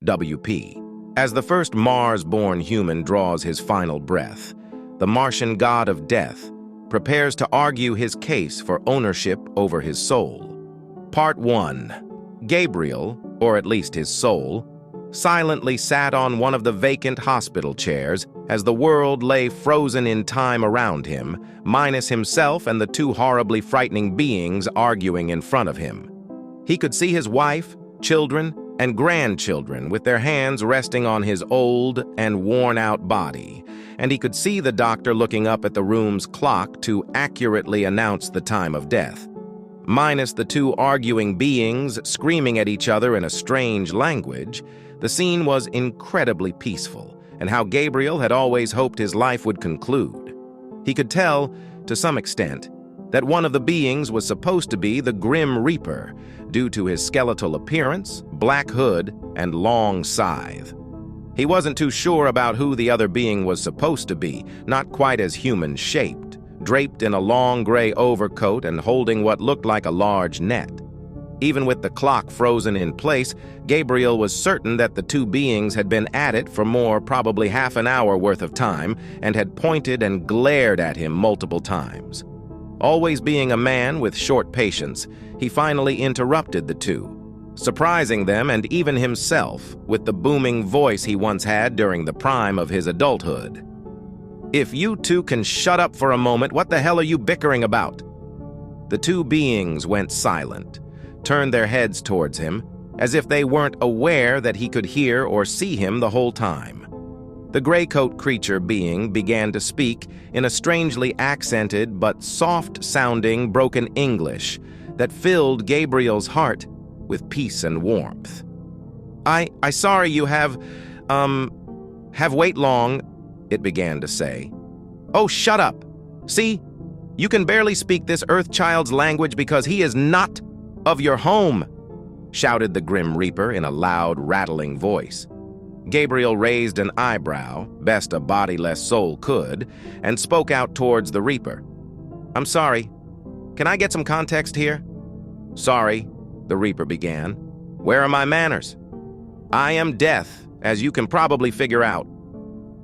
WP. As the first Mars-born human draws his final breath, the Martian God of Death prepares to argue his case for ownership over his soul. Part 1. Gabriel, or at least his soul, silently sat on one of the vacant hospital chairs as the world lay frozen in time around him, minus himself and the two horribly frightening beings arguing in front of him. He could see his wife, children, and grandchildren with their hands resting on his old and worn-out body, and he could see the doctor looking up at the room's clock to accurately announce the time of death. Minus the two arguing beings screaming at each other in a strange language, the scene was incredibly peaceful, and how Gabriel had always hoped his life would conclude. He could tell, to some extent, that one of the beings was supposed to be the Grim Reaper, due to his skeletal appearance, black hood, and long scythe. He wasn't too sure about who the other being was supposed to be, not quite as human-shaped, draped in a long gray overcoat and holding what looked like a large net. Even with the clock frozen in place, Gabriel was certain that the two beings had been at it for probably half an hour worth of time, and had pointed and glared at him multiple times. Always being a man with short patience, he finally interrupted the two, surprising them and even himself with the booming voice he once had during the prime of his adulthood. "If you two can shut up for a moment, what the hell are you bickering about?" The two beings went silent, turned their heads towards him, as if they weren't aware that he could hear or see him the whole time. The graycoat creature being began to speak in a strangely accented but soft-sounding broken English that filled Gabriel's heart with peace and warmth. I sorry you have wait long," it began to say. "Oh, shut up. See, you can barely speak this Earth child's language because he is not of your home," shouted the Grim Reaper in a loud, rattling voice. Gabriel raised an eyebrow, best a bodiless soul could, and spoke out towards the Reaper. "I'm sorry. Can I get some context here?" "Sorry," the Reaper began. "Where are my manners? I am Death, as you can probably figure out.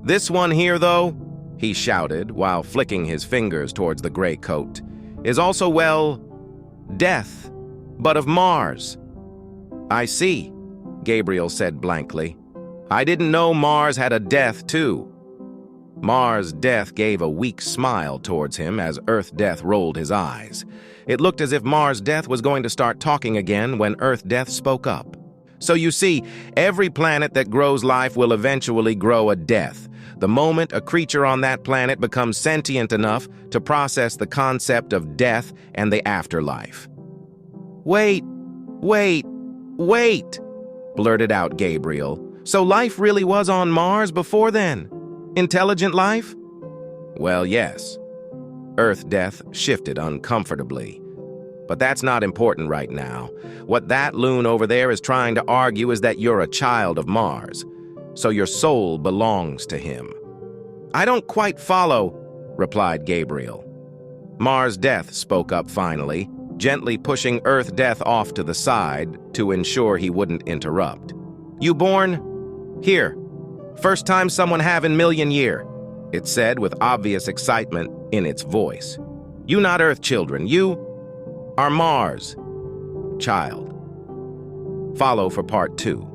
This one here, though," he shouted while flicking his fingers towards the gray coat, "is also, well, Death, but of Mars." "I see," Gabriel said blankly. "I didn't know Mars had a Death, too." Mars Death gave a weak smile towards him as Earth Death rolled his eyes. It looked as if Mars Death was going to start talking again when Earth Death spoke up. "So you see, every planet that grows life will eventually grow a death, the moment a creature on that planet becomes sentient enough to process the concept of death and the afterlife." Wait, blurted out Gabriel. "So life really was on Mars before then? Intelligent life?" "Well, yes." Earth Death shifted uncomfortably. "But that's not important right now. What that loon over there is trying to argue is that you're a child of Mars, so your soul belongs to him." "I don't quite follow," replied Gabriel. Mars Death spoke up finally, gently pushing Earth Death off to the side to ensure he wouldn't interrupt. "You born here? First time someone have in million year," it said with obvious excitement in its voice. "You not Earth children, you are Mars child." Follow for part 2.